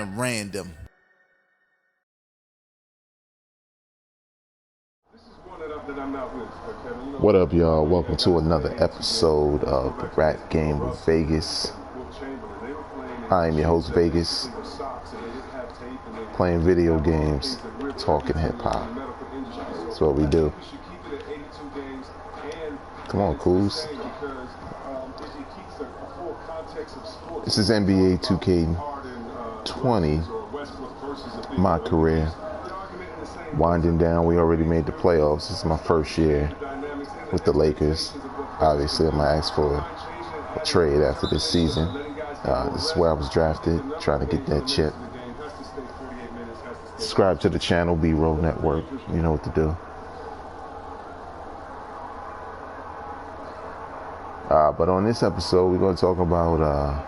kind of random. What up, y'all? Welcome to another episode of the Rap Game with Vegas. I am your host, Vegas, playing video games, talking hip-hop. That's what we do. Come on, Cools. This is NBA 2K20, my career. Winding down, we already made the playoffs. This is my first year with the Lakers. Obviously, I'm going to ask for a trade after this season. This is where I was drafted, trying to get that chip. Subscribe to the channel, B-Roll Network. You know what to do. But on this episode, we're going to talk about a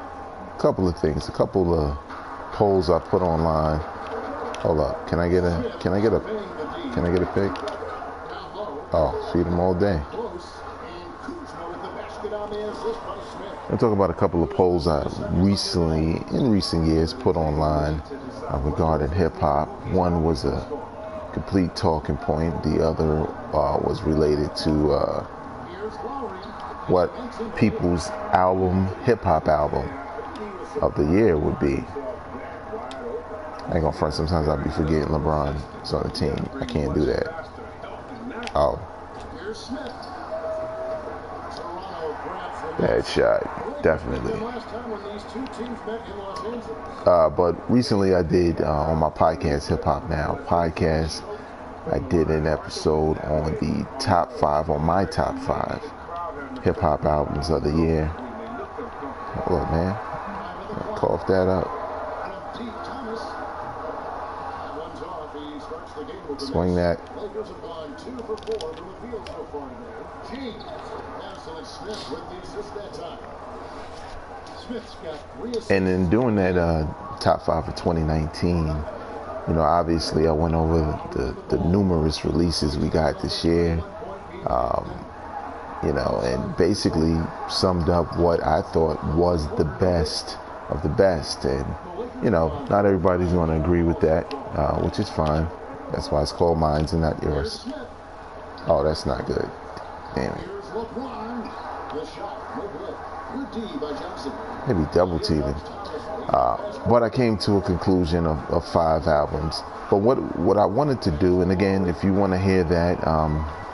couple of things, a couple of polls I put online. Hold up, can I get a pick? Oh, feed them all day. I'll talk about a couple of polls I in recent years, put online regarding hip hop. One was a complete talking point. The other was related to what people's hip hop album of the year would be. I ain't gonna front, sometimes I'll be forgetting LeBron's on the team. I can't do that. Oh. Bad shot, definitely. But recently I did, on my podcast, Hip Hop Now podcast, I did an episode on the top 5, on my top 5 hip hop albums of the year. Hold up, man. Cough that up. Swing that. And in doing that top 5 for 2019, obviously I went over the numerous releases we got this year, and basically summed up what I thought was the best of the best. And, not everybody's going to agree with that, which is fine. That's why it's called mine and not yours. Oh, that's not good. Damn it. Maybe double teaming. But I came to a conclusion of 5 albums. But what I wanted to do, and again, if you want to hear that,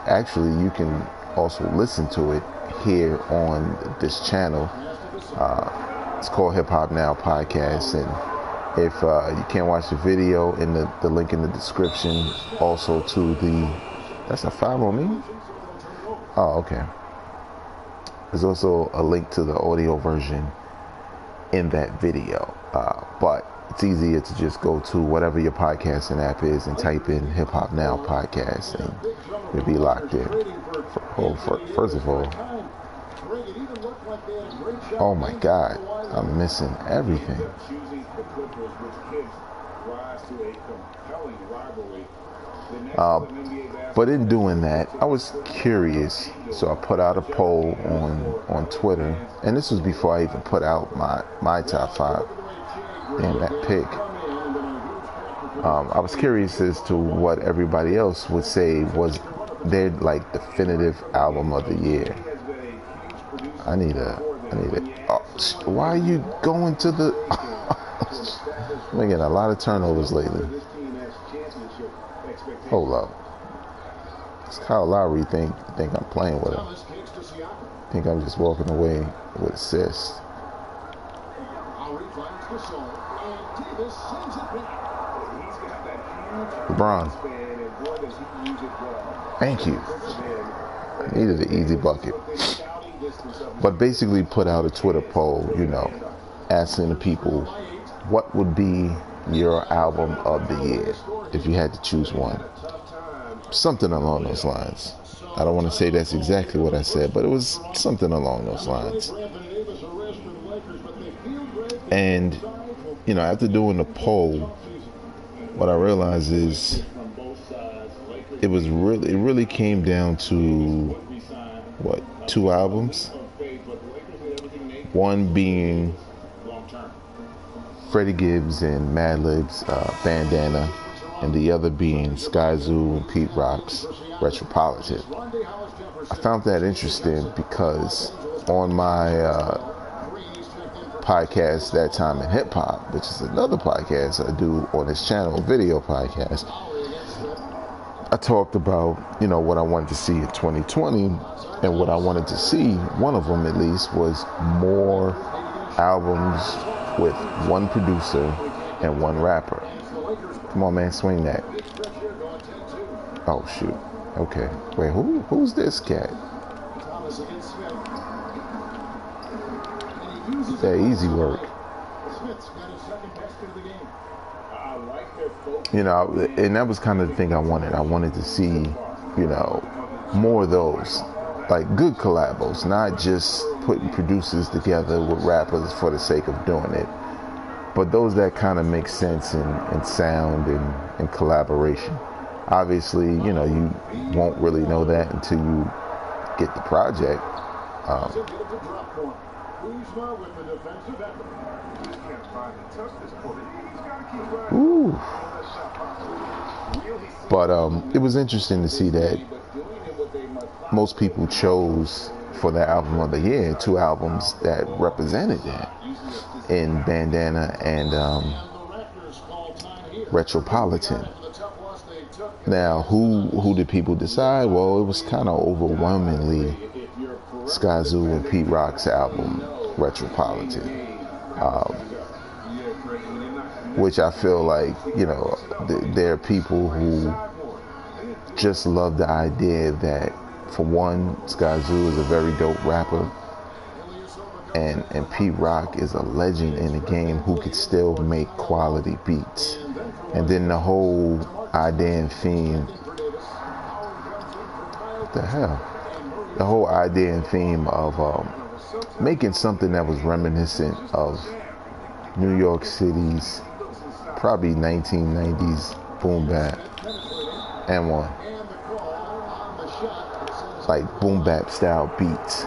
actually you can also listen to it here on this channel. It's called Hip Hop Now Podcast. And if you can't watch the video, in the link in the description, also to that's a 5 on me? Oh, okay. There's also a link to the audio version in that video. But it's easier to just go to whatever your podcasting app is and type in Hip Hop Now Podcast, and you'll be locked in. First of all, oh my God, I'm missing everything. But in doing that, I was curious, so I put out a poll on Twitter, and this was before I even put out my top 5. Damn, that pick. I was curious as to what everybody else would say was their definitive album of the year. I need a. Oh, why are you going to the? I'm getting a lot of turnovers lately. Hold up. Does Kyle Lowry think I'm playing with him? Think I'm just walking away with assists. LeBron. Thank you. I needed an easy bucket. But basically put out a Twitter poll, asking the people what would be your album of the year if you had to choose one. Something along those lines. I don't want to say that's exactly what I said, but it was something along those lines. And, after doing the poll, what I realized is it really came down to 2 albums. One being Freddie Gibbs and Madlib's Bandana, and the other being Skyzoo and Pete Rock's Retropolitan. I found that interesting because on my podcast, That Time in Hip Hop, which is another podcast I do on this channel, video podcast, I talked about, what I wanted to see in 2020, and what I wanted to see, one of them at least, was more albums with one producer and one rapper. Come on, man, swing that. Oh, shoot. Okay. Wait, who's this cat? Yeah, easy work. And that was kind of the thing I wanted. I wanted to see, more of those, like good collabos, not just putting producers together with rappers for the sake of doing it, but those that kind of make sense in sound and collaboration. Obviously, you won't really know that until you get the project. Ooh. But it was interesting to see that most people chose for their album of the year 2 albums that represented that in Bandana and Retropolitan. Now, who did people decide? Well, it was kind of overwhelmingly Skyzoo and Pete Rock's album, Retropolitan, which I feel like, there are people who just love the idea that, for one, Skyzoo is a very dope rapper, and Pete Rock is a legend in the game who could still make quality beats. And then the whole idea and theme, what the hell? The whole idea and theme of making something that was reminiscent of New York City's probably 1990s boom bap and one, like boom bap style beats.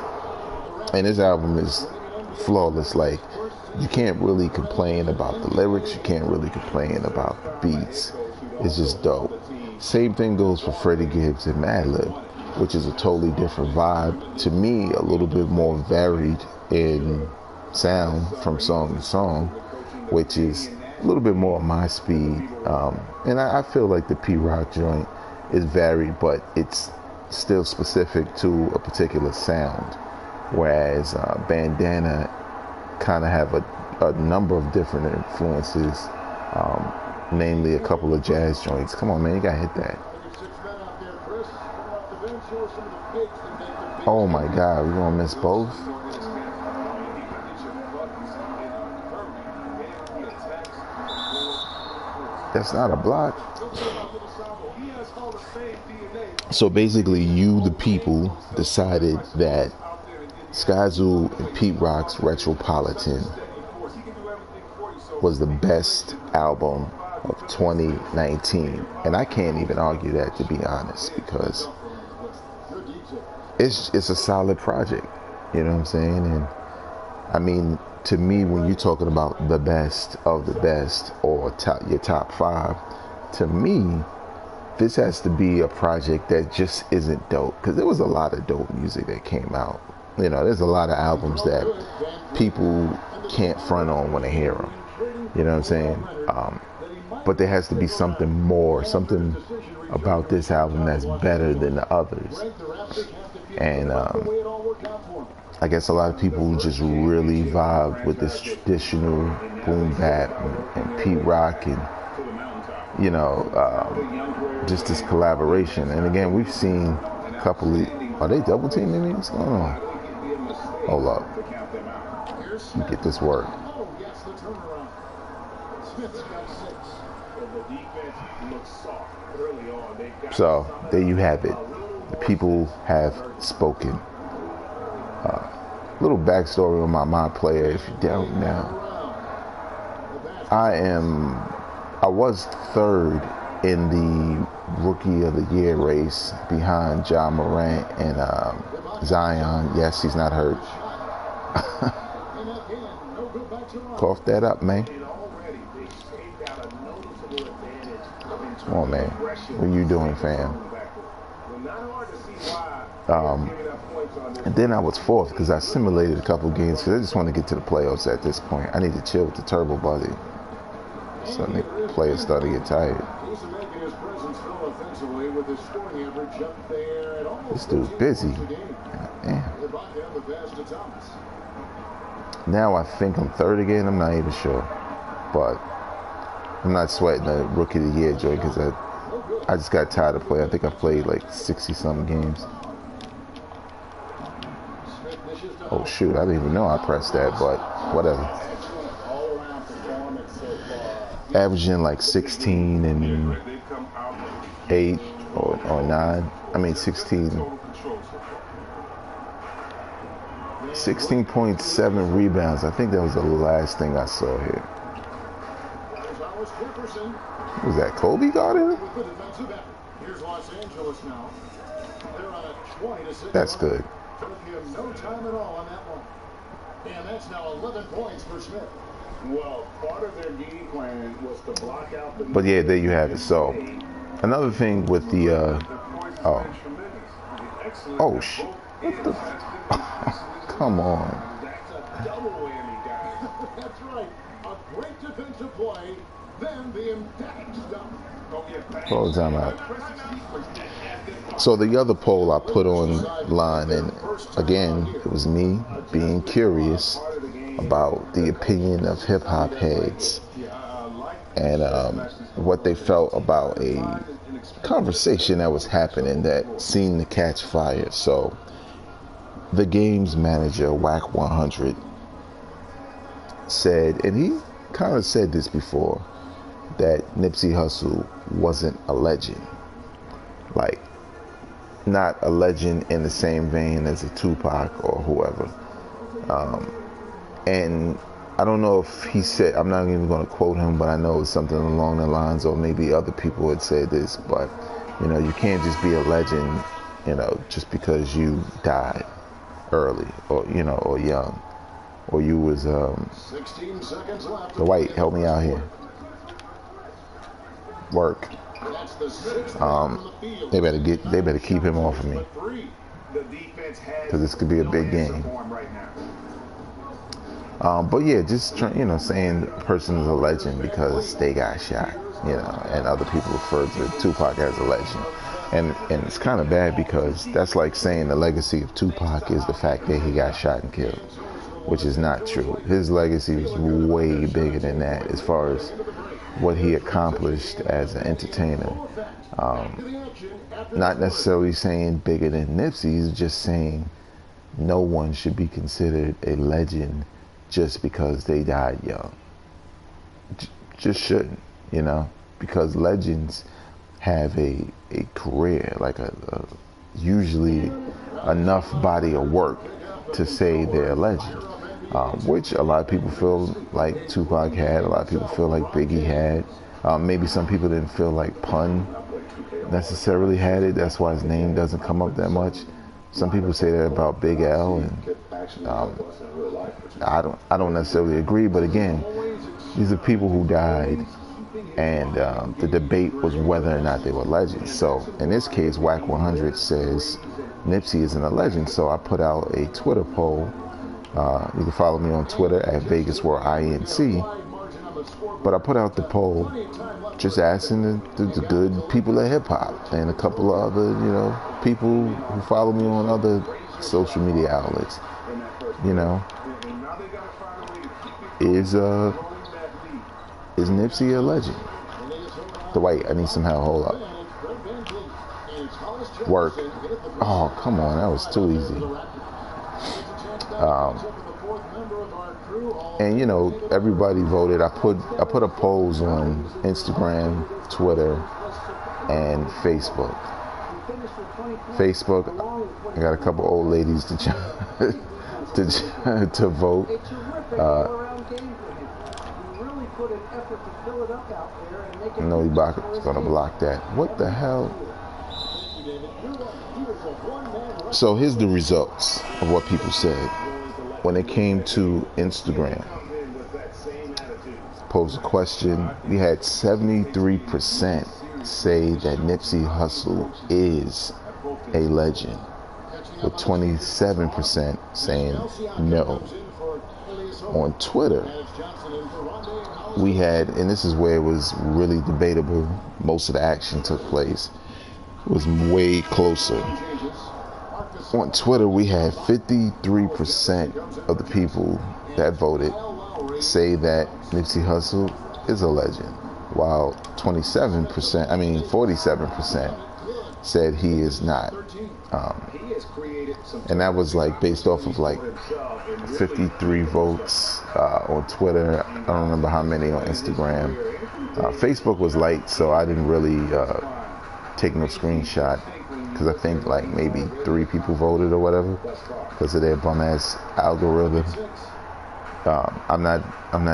And this album is flawless. Like, you can't really complain about the lyrics, you can't really complain about the beats. It's just dope. Same thing goes for Freddie Gibbs and Madlib, which is a totally different vibe. To me, a little bit more varied in sound from song to song, which is a little bit more my speed. And I feel like the P-Rock joint is varied, but it's still specific to a particular sound. Whereas Bandana kind of have a number of different influences, namely a couple of jazz joints. Come on, man, you gotta hit that. Oh my God, we gonna miss both? That's not a block. So basically, you, the people, decided that Skyzoo and Pete Rock's Retropolitan was the best album of 2019. And I can't even argue that, to be honest, because it's a solid project. You know what I'm saying? And I mean, to me, when you're talking about the best of the best, or your top 5, to me, this has to be a project that just isn't dope. Because there was a lot of dope music that came out. There's a lot of albums that people can't front on when they hear them. You know what I'm saying? But there has to be something more, something about this album that's better than the others. And I guess a lot of people just really vibe with this traditional boom bap and Pete Rock and, just this collaboration. And again, we've seen a couple of, are they double teaming me? What's going on? Hold up. You get this work. So there you have it. The people have spoken. Little backstory on my player, if you don't know. I was 3rd in the Rookie of the Year race behind John Morant and Zion. Yes, he's not hurt. Cough that up, man. Come on, man. What are you doing, fam? And then I was fourth because I simulated a couple games because I just want to get to the playoffs at this point. I need to chill with the turbo body. So the players start to get tired. This dude's busy. Damn. Now I think I'm third again. I'm not even sure. But I'm not sweating the rookie of the year joint because I just got tired of playing. I think I played like 60-something games. Oh, shoot. I didn't even know I pressed that, but whatever. Averaging like 16 and 8 or 9. I mean 16.7 rebounds. I think that was the last thing I saw here. Was that Kobe got him? That's good. No time at all on that one. And that's now 11 points for Smith. Well, part of their game plan was to block out the... But yeah, there you have it. So, another thing with the, what the, come on. That's a double whammy, guys. That's right. A great defensive play, then the emphatic stop. Close time out. So the other poll I put online, and again, it was me being curious about the opinion of hip-hop heads and what they felt about a conversation that was happening that seemed to catch fire. So the game's manager, Whack 100, said, and he kind of said this before, that Nipsey Hussle wasn't a legend. Like, not a legend in the same vein as a Tupac or whoever. And I don't know if he said, I'm not even going to quote him, but I know it's something along the lines, or maybe other people had said this, but, you know, you can't just be a legend, you know, just because you died early or, you know, or young, or you was, 16 seconds left. the white, help me out here. Work. They better keep him off of me, because this could be a big game. But yeah, just saying a person is a legend because they got shot, you know, and other people refer to Tupac as a legend, and it's kind of bad because that's like saying the legacy of Tupac is the fact that he got shot and killed, which is not true. His legacy is way bigger than that as far as what he accomplished as an entertainer. Not necessarily saying bigger than Nipsey, he's just saying no one should be considered a legend just because they died young. Just shouldn't, you know, because legends have a career, like a usually enough body of work to say they're a legend. Which a lot of people feel like Tupac had, a lot of people feel like Biggie had. Maybe some people didn't feel like Pun necessarily had it. That's why his name doesn't come up that much. Some people say that about Big L, and I don't necessarily agree. But again, these are people who died, and the debate was whether or not they were legends. So in this case, Whack 100 says Nipsey isn't a legend. So I put out a Twitter poll. You can follow me on Twitter at VegasWorldINC. But I put out the poll just asking the good people at hip hop and a couple of other, you know, people who follow me on other social media outlets. You know, is Nipsey a legend? Dwight, I need some help. Hold up. Work. Oh, come on, that was too easy. And you know, everybody voted. I put a polls on Instagram, Twitter, and Facebook. Facebook, I got a couple old ladies to vote. No, he's gonna block that. What the hell? So here's the results of what people said when it came to Instagram. Posed a question. We had 73% say that Nipsey Hussle is a legend, with 27% saying no. On Twitter, we had, and this is where it was really debatable, most of the action took place, was way closer. On Twitter, we had 53% of the people that voted say that Nipsey Hussle is a legend, while 47% said he is not. And that was like based off of like 53 votes on Twitter. I don't remember how many on Instagram. Facebook was light, so I didn't really take no screenshot, because I think like maybe 3 people voted or whatever because of their bum ass algorithm. I'm not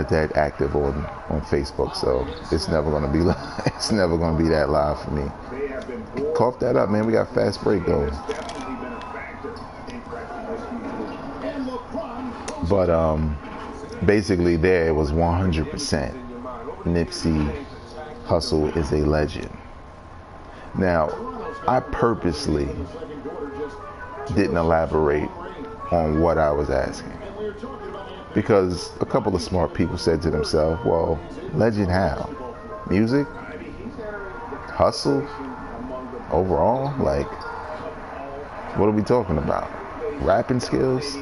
that active on Facebook, so it's never gonna be that live for me. Cough that up, man. We got fast break though. But basically there it was 100% Nipsey Hussle is a legend. Now, I purposely didn't elaborate on what I was asking, because a couple of smart people said to themselves, well, legend how? Music? Hustle? Overall? Like, what are we talking about? Rapping skills?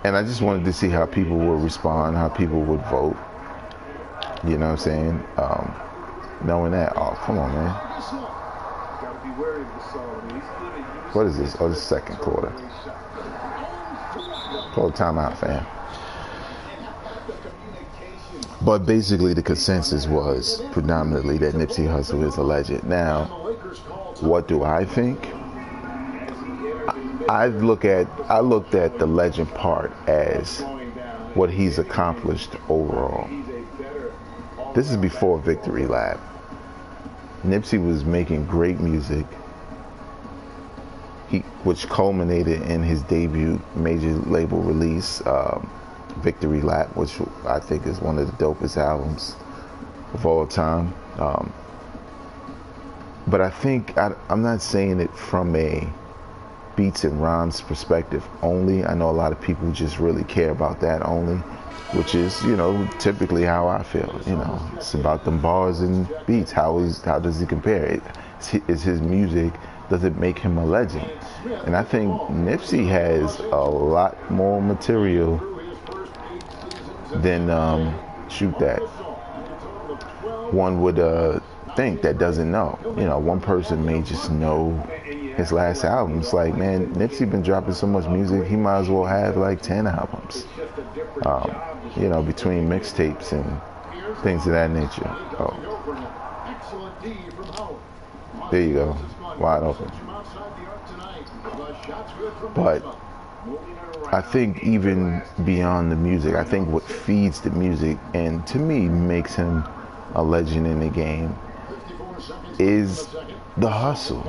And I just wanted to see how people would respond, how people would vote. You know what I'm saying? Knowing that, oh, come on, man. What is this? Oh, this is second quarter. Call it timeout, fam. But basically the consensus was predominantly that Nipsey Hussle is a legend. Now, what do I think? I looked at the legend part as what he's accomplished overall. This is before Victory Lap. Nipsey was making great music, which culminated in his debut major label release, Victory Lap, which I think is one of the dopest albums of all time. But I think, I'm not saying it from a beats and rhymes perspective only. I know a lot of people just really care about that only, which is, typically how I feel. It's about them bars and beats. How does he compare it? Is his music, does it make him a legend? And I think Nipsey has a lot more material than shoot that one would think that doesn't know. One person may just know his last album. It's like, man, Nipsey been dropping so much music, he might as well have like 10 albums, between mixtapes and things of that nature. Oh, there you go, wide open. But I think even beyond the music, I think what feeds the music and to me makes him a legend in the game is the hustle.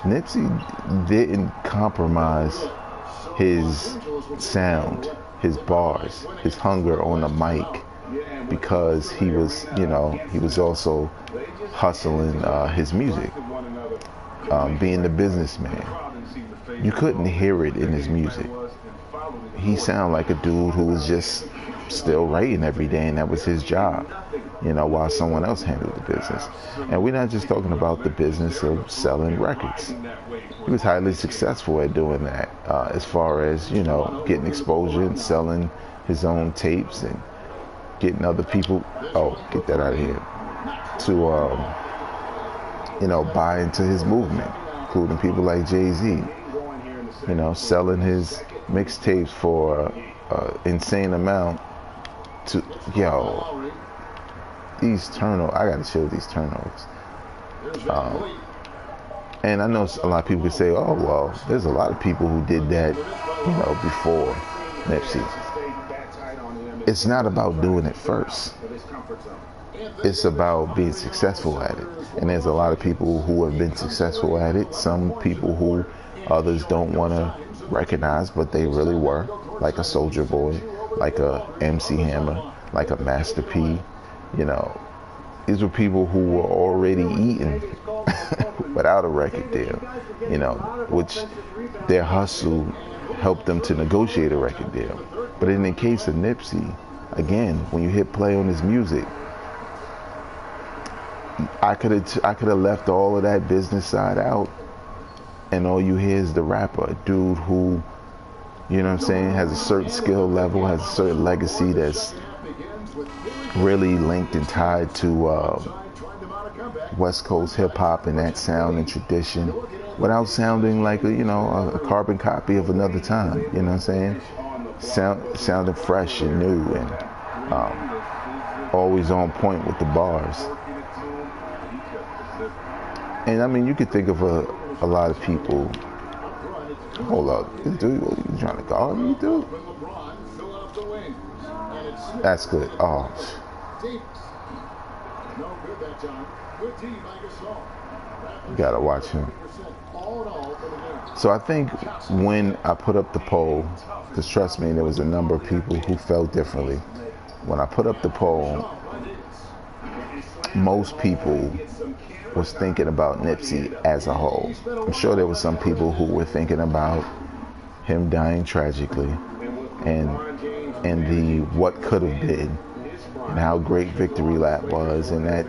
Nipsey didn't compromise his sound, his bars, his hunger on the mic, because he was also hustling his music, being the businessman. You couldn't hear it in his music. He sounded like a dude who was just still writing every day, and that was his job, while someone else handled the business. And we're not just talking about the business of selling records. He was highly successful at doing that, as far as, getting exposure and selling his own tapes and getting other people, get that out of here, to, buy into his movement, including people like Jay-Z, selling his mixtapes for insane amount to, these turnovers, I gotta show these turnovers. And I know a lot of people could say, oh, well, there's a lot of people who did that, before Nipsey. It's not about doing it first. It's about being successful at it. And there's a lot of people who have been successful at it. Some people who others don't want to recognize, but they really were, like a Soulja Boy, like a MC Hammer, like a Master P, You know, these were people who were already eating without a record deal, you know, which their hustle helped them to negotiate a record deal. But in the case of Nipsey, again, when you hit play on his music, I could have left all of that business side out, and all you hear is the rapper, a dude who, you know what I'm saying, has a certain skill level, has a certain legacy that's really linked and tied to West Coast hip hop and that sound and tradition, without sounding like a carbon copy of another time. You know what I'm saying? Sounding fresh and new, and always on point with the bars. And I mean, you could think of a lot of people. Hold up, dude, you trying to guard me, dude? That's good. Oh. You gotta watch him. So I think when I put up the poll, because trust me, there was a number of people who felt differently. When I put up the poll, most people was thinking about Nipsey as a whole. I'm sure there were some people who were thinking about him dying tragically, and the what could have been, and how great Victory Lap was, and that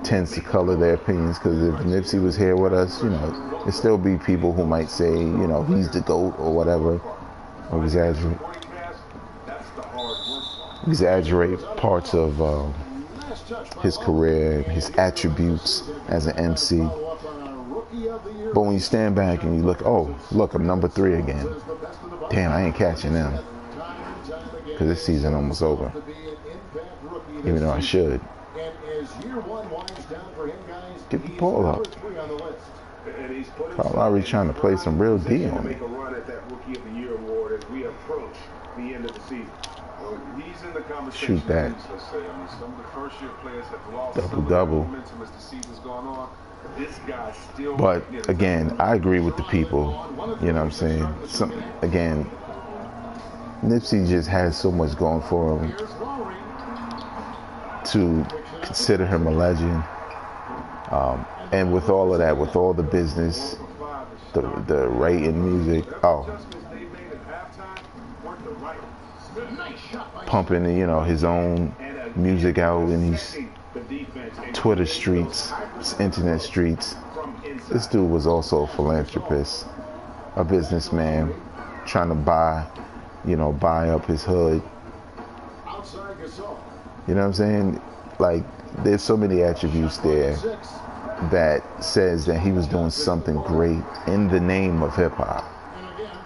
tends to color their opinions. Because if Nipsey was here with us, you know, there'd still be people who might say, you know, he's the GOAT or whatever, or exaggerate parts of his career, his attributes as an MC. But when you stand back and you look, oh, look, I'm number 3 again. Damn, I ain't catching them, because this season almost over. Even though I should. Get the ball up. Kyle Lowry trying to play some real D on me. Shoot that. Double. But again, I agree with the people. You know what I'm saying? Again, Nipsey just has so much going for him to consider him a legend. And with all of that, with all the business, the rating music, pumping, you know, his own music out in these Twitter streets, internet streets. This dude was also a philanthropist, a businessman, trying to buy up his hood. You know what I'm saying? Like, there's so many attributes there that says that he was doing something great in the name of hip hop.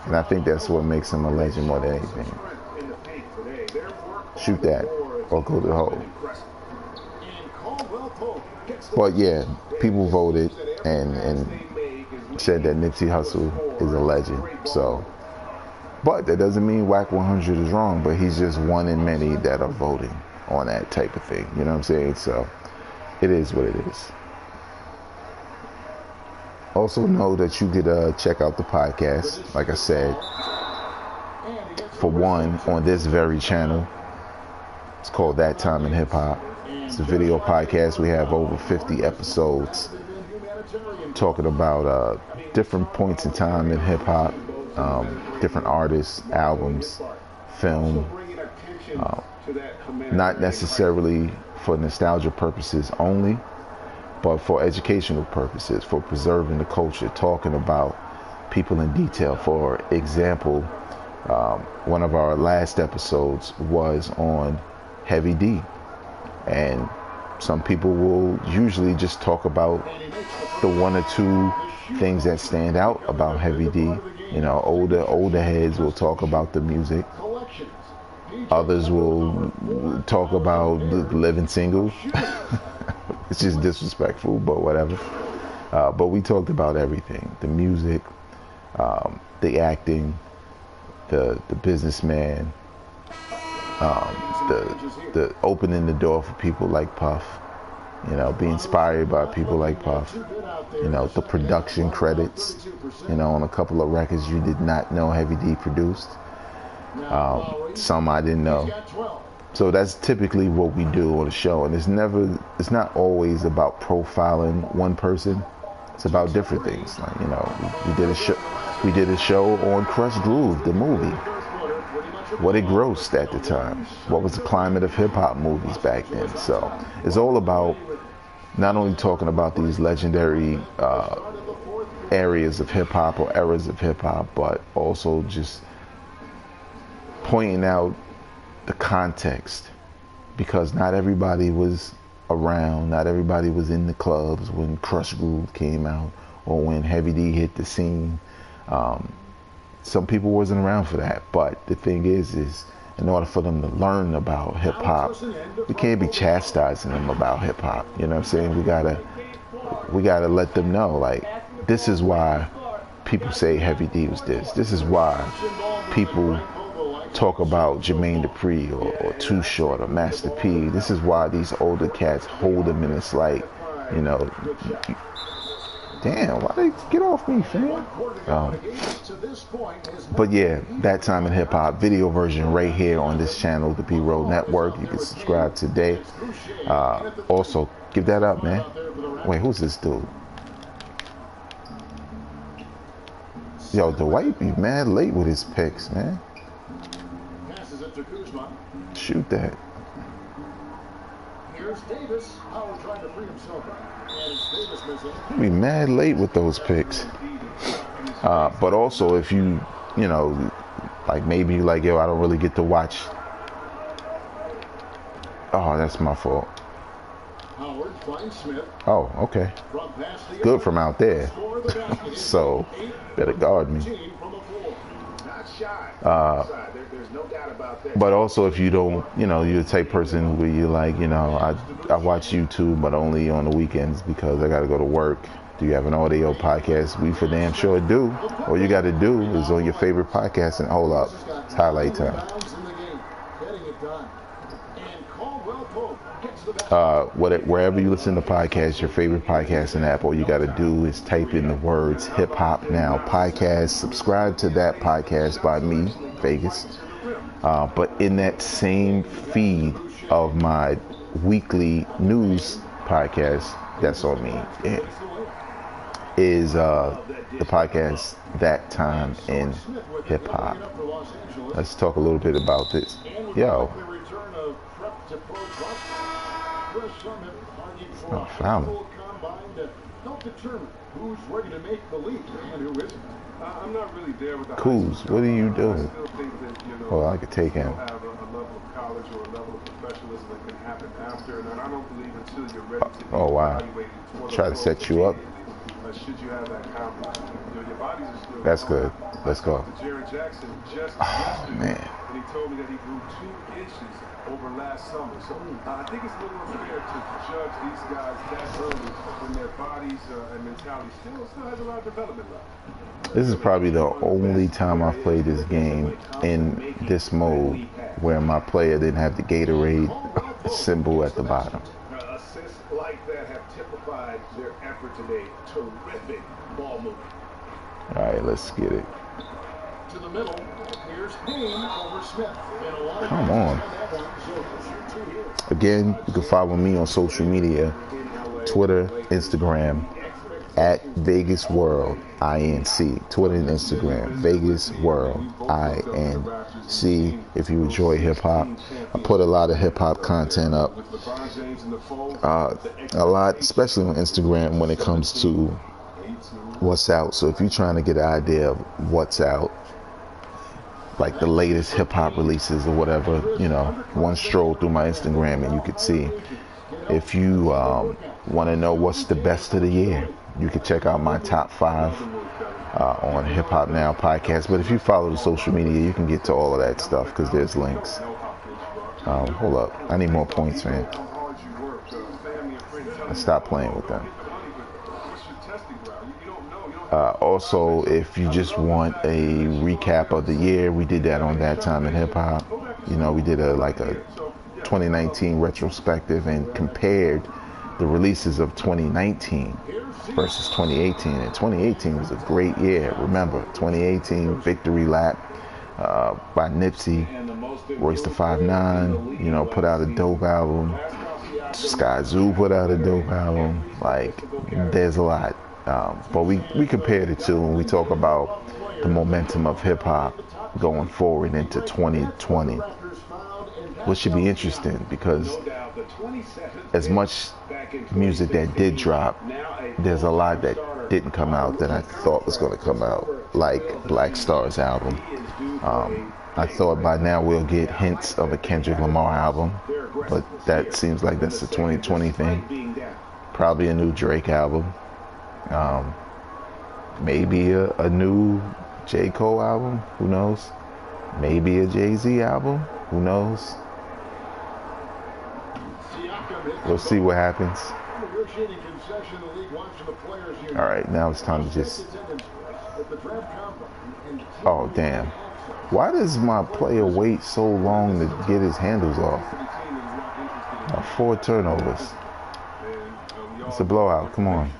And I think that's what makes him a legend more than anything. Shoot that or go to the hole. But yeah, people voted and said that Nipsey Hussle is a legend. So, but that doesn't mean Whack 100 is wrong, but he's just one in many that are voting on that type of thing. You know what I'm saying? So it is what it is. Also know that you could check out the podcast, like I said, for one, on this very channel. It's called That Time in Hip Hop. It's a video podcast. We have over 50 episodes talking about different points in time in hip hop, different artists, albums, film, not necessarily for nostalgia purposes only, but for educational purposes, for preserving the culture, talking about people in detail. For example, one of our last episodes was on Heavy D, and some people will usually just talk about the one or two things that stand out about Heavy D. You know, older heads will talk about the music. Others will talk about the living single. It's just disrespectful, but whatever. But we talked about everything: the music, the acting, the businessman, the opening the door for people like Puff. You know, be inspired by people like Puff. You know, the production credits. You know, on a couple of records you did not know Heavy D produced. Some I didn't know. So that's typically what we do on the show, and it's not always about profiling one person. It's about different things. Like, you know, we did a show on Crush Groove, the movie. What it grossed at the time. What was the climate of hip hop movies back then? So it's all about not only talking about these legendary areas of hip hop or eras of hip hop, but also just pointing out the context, because not everybody was around, not everybody was in the clubs when Crush Groove came out or when Heavy D hit the scene. Some people wasn't around for that, but the thing is in order for them to learn about hip hop, we can't be chastising them about hip hop. You know what I'm saying? We gotta let them know, like, this is why people say Heavy D was this. This is why people talk about Jermaine Dupri or Too Short or Master P. This is why these older cats hold them, and it's like, you know, damn, why they get off me, fam? But yeah, That Time in Hip Hop video version right here on this channel, the B-Roll Network. You can subscribe today. Also, give that up, man. Wait, who's this dude? Yo, Dwight be mad late with his picks, man. Shoot that. Here's Davis. Howard trying to free himself up. And it's Davis missing. Be mad late with those picks. But also, if you know, like maybe like, yo, I don't really get to watch. Oh, that's my fault. Howard finds Smith. Oh, okay. Good from out there. So, better guard me. But also, if you don't, you know, you're the type of person where you're like, you know, I watch YouTube, but only on the weekends because I got to go to work. Do you have an audio podcast? We for damn sure do. All you got to do is on your favorite podcast and hold up. It's highlight time. Wherever you listen to podcasts, your favorite podcasting app, all you got to do is type in the words Hip Hop Now Podcast. Subscribe to that podcast by me, Vegas. But in that same feed of my weekly news podcast, that's on me, is the podcast That Time in Hip Hop. Let's talk a little bit about this. Yo. Oh, found him. I'm not really there with the Coos, what are you doing? Oh, I could take him. Have a level of college or a level of professionalism that can happen after, and I don't believe until you're ready to be evaluated. Try to set you up. Should you have that confidence? Your bodies are still. That's good. Let's go. Jared Jackson just man. And he told me that he grew 2 inches over last summer. So I think it's a little unfair to judge these guys that early when their bodies and mentality still has a lot of development left. This is probably the only time I've played this game in this mode where my player didn't have the Gatorade symbol at the bottom. Assists like that have typified their effort today. Terrific ball movement. All right, let's get it. To the middle, here's Payne over Smith. Come on. Again, you can follow me on social media, Twitter, Instagram, at Vegas World INC. Twitter and Instagram, Vegas World INC. If you enjoy hip hop, I put a lot of hip hop content up. A lot, especially on Instagram when it comes to what's out. So if you're trying to get an idea of what's out, like the latest hip hop releases or whatever, you know, one stroll through my Instagram and you could see. If you want to know what's the best of the year, you can check out my top 5 on Hip Hop Now podcast. But if you follow the social media, you can get to all of that stuff because there's links. Hold up, I need more points, man. Let's stop playing with them. Also, if you just want a recap of the year, we did that on That Time in Hip Hop. You know, we did a 2019 retrospective and compared the releases of 2019 versus 2018. And 2018 was a great year. Remember, 2018 Victory Lap, by Nipsey. Royce the 5'9", you know, put out a dope album. Sky Zoo put out a dope album. Like, there's a lot. But we compare the two when we talk about the momentum of hip hop going forward into 2020. What should be interesting, because as much music that did drop, there's a lot that didn't come out that I thought was going to come out, like Black Star's album. I thought by now we'll get hints of a Kendrick Lamar album, but that seems like that's a 2020 thing. Probably a new Drake album. Maybe a new J. Cole album. Who knows? Maybe a Jay-Z album. Who knows? We'll see what happens. All right, now it's time to just... Oh, damn. Why does my player wait so long to get his handles off? 4 turnovers. It's a blowout. Come on.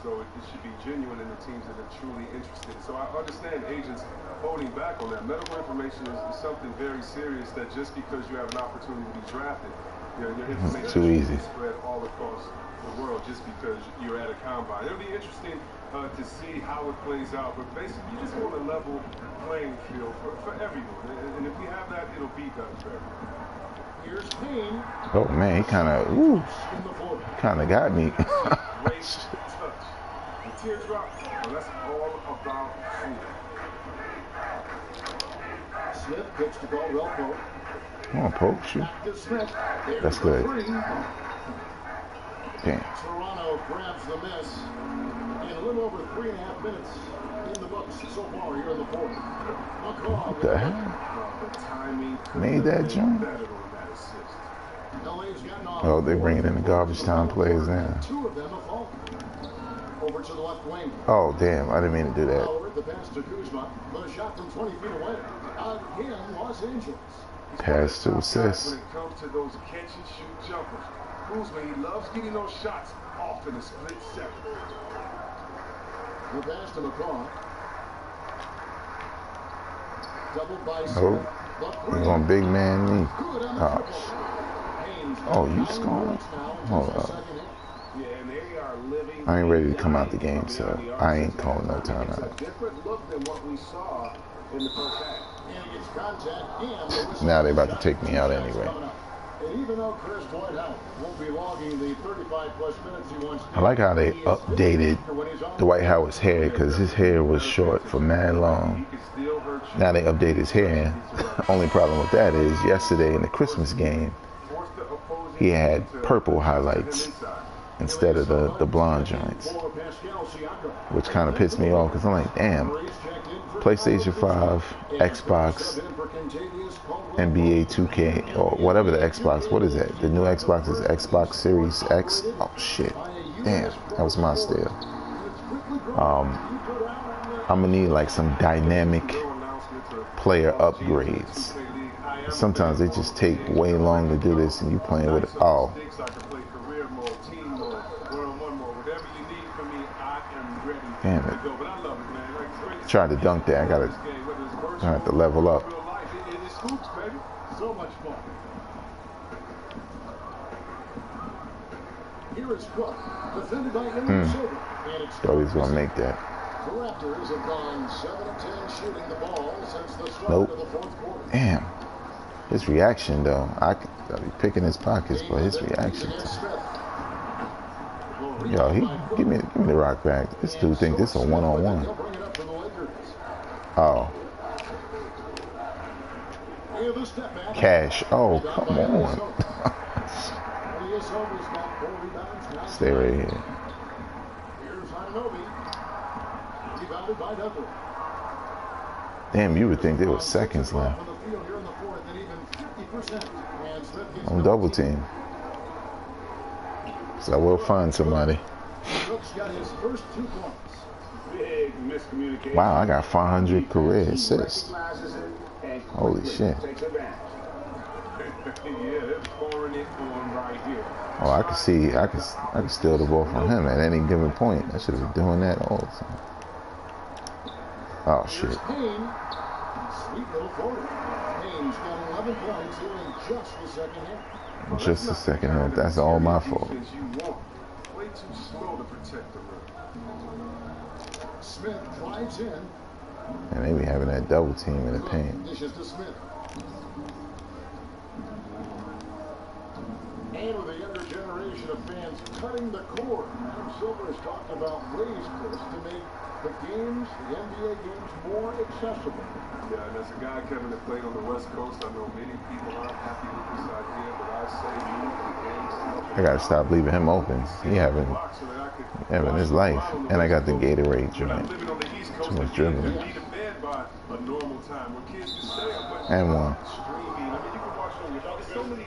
So it should be genuine in the teams that are truly interested. So I understand agents holding back on that. Medical information is something very serious that just because you have an opportunity to be drafted, your information too easy. Spread all across the world just because you're at a combine. It'll be interesting to see how it plays out. But basically, you just want a level playing field for everyone. And if we have that, it'll be done for everyone. Oh man, he kind of got me. Teardrop, well, that's all about Smith pitched the ball well, Pope. Come on, Pope, shoot. That's good. Damn. Toronto grabs the miss in a little over 3.5 minutes in the books so far here in the fourth. What the hell? Made that jump? Oh, they bringing in the garbage time players now. 2 of them have fallen. Over to the left wing. Oh, damn. I didn't mean to do that. The pass to Kuzma, but a shot from 20 feet away. Again, Los Angeles. Pass to assist. When it comes to those catch and shoot jumpers, Kuzma, he loves getting those shots off in a split second. The pass to McCaw. Doubled by Smith. Oh, he's on big man knee. Oh, you scoring? Hold up. I ain't ready to come out the game, so I ain't calling no timeout. Now they about to take me out anyway. I like how they updated Dwight Howard's hair, because his hair was short for mad long. Now they update his hair. Only problem with that is yesterday in the Christmas game, he had purple highlights instead of the blonde joints, which kind of pissed me off, because I'm like, damn, PlayStation 5, Xbox, NBA 2K, or whatever the Xbox, what is that? The new Xbox is Xbox Series X. Oh shit, damn, that was my style. I'm gonna need like some dynamic player upgrades. Sometimes they just take way long to do this, and you playing with it. Oh. Damn it. Tried to dunk that. I have to level up. Thought he was going to make that. Nope. Damn. His reaction, though. I'll be picking his pockets, but his reaction. Yo, give me the rock back. This dude think this a one-on-one. Oh. Cash. Oh, come on. Stay right here. Damn, you would think there was seconds left. I'm double team. So I will find somebody. Wow, I got 500 career assists. Holy shit. Oh, I can see, I can steal the ball from him at any given point. I should be doing that all the time. Oh shit. Sweet little 40. Haynes got 11 points here in just the second half. Just the second half. That's all my fault. Way too slow to protect the rim. Smith drives in. And they be having that double team in the paint. Dishes to Smith. And with the younger generation of fans cutting the cord, Adam Silver has talked about ways, Chris, to make the games, the NBA games, more accessible. Yeah, and as a guy, Kevin, that played on the West Coast, I know many people aren't happy with this idea, but I say move the games. I gotta stop leaving him open. He having his life. And I got the Gatorade joint. Too much dribbling. And one. So many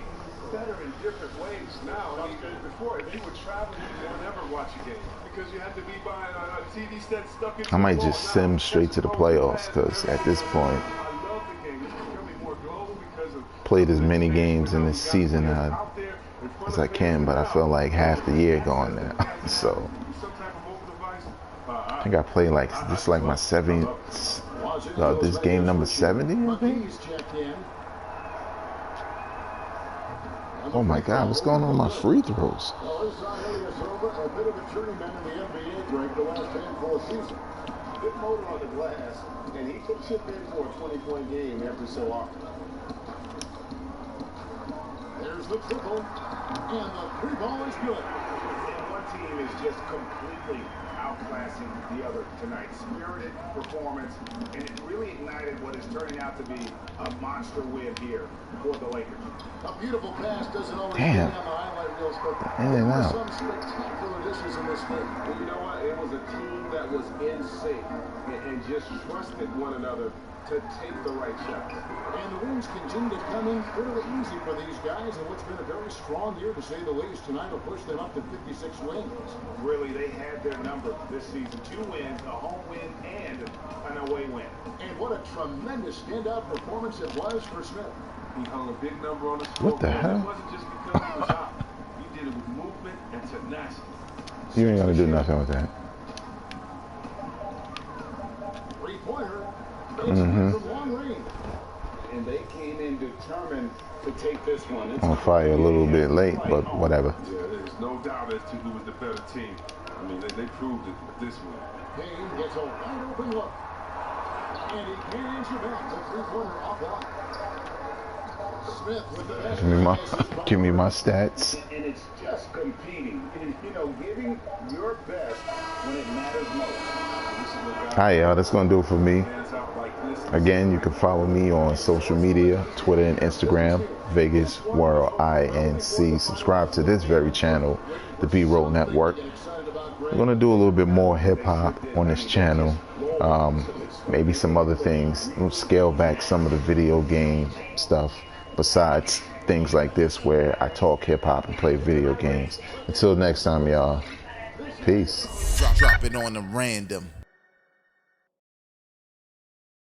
better in different ways now. I mean, before, if you were traveling, you would never watch a game because you had to be by a TV set stuck in. I might just sim straight to the playoffs because at this point, played as many games in this season as I can, but I feel like half the year gone now. So I think I played like this is like my 70th. This game number 70, I think. Oh my God, what's going on with my free throws? Well, this Zahedi is over, a bit of a journeyman in the NBA, Greg, the last handful of season. Good motor on the glass, and he can chip in for a 20-point game every so often. There's the triple, and the three ball is good. And one team is just completely outclassing the other tonight. Spirited performance, and it really ignited what is turning out to be a monster win here for the Lakers. A beautiful pass doesn't always Damn. get on the highlight reels, but In and there were out. some spectacular dishes in this game. Well, you know what? It was a team that was in sync and just trusted one another to take the right shots. And the wins continue to come in fairly easy for these guys, and what's been a very strong year, to say the least. Tonight will push them up to 56 wins. Really, they had their number this season. 2 wins, a home win, and an away win. And what a tremendous standout performance it was for Smith. He hung a big number on the score. What the hell? It wasn't just because he was hot. He did it with movement and tenacity. You ain't gonna do nothing with that. Three-pointer. From long range. And they came in determined to take this one. It's On fire a little bit late, but whatever. Yeah, there's no doubt as to who was the better team. I mean, they proved it with this one. Haynes gets a wide open look. And he can't answer back. The three-pointer off line. Smith with the best. Give me my stats. And it's just competing. And, you know, giving your best when it matters most. Hi, y'all. That's gonna do it for me. Again, you can follow me on social media, Twitter and Instagram, Vegas World INC. Subscribe to this very channel, the B-Roll Network. We're gonna do a little bit more hip hop on this channel. Maybe some other things. We'll scale back some of the video game stuff besides things like this where I talk hip hop and play video games. Until next time, y'all. Peace. Drop it on the random.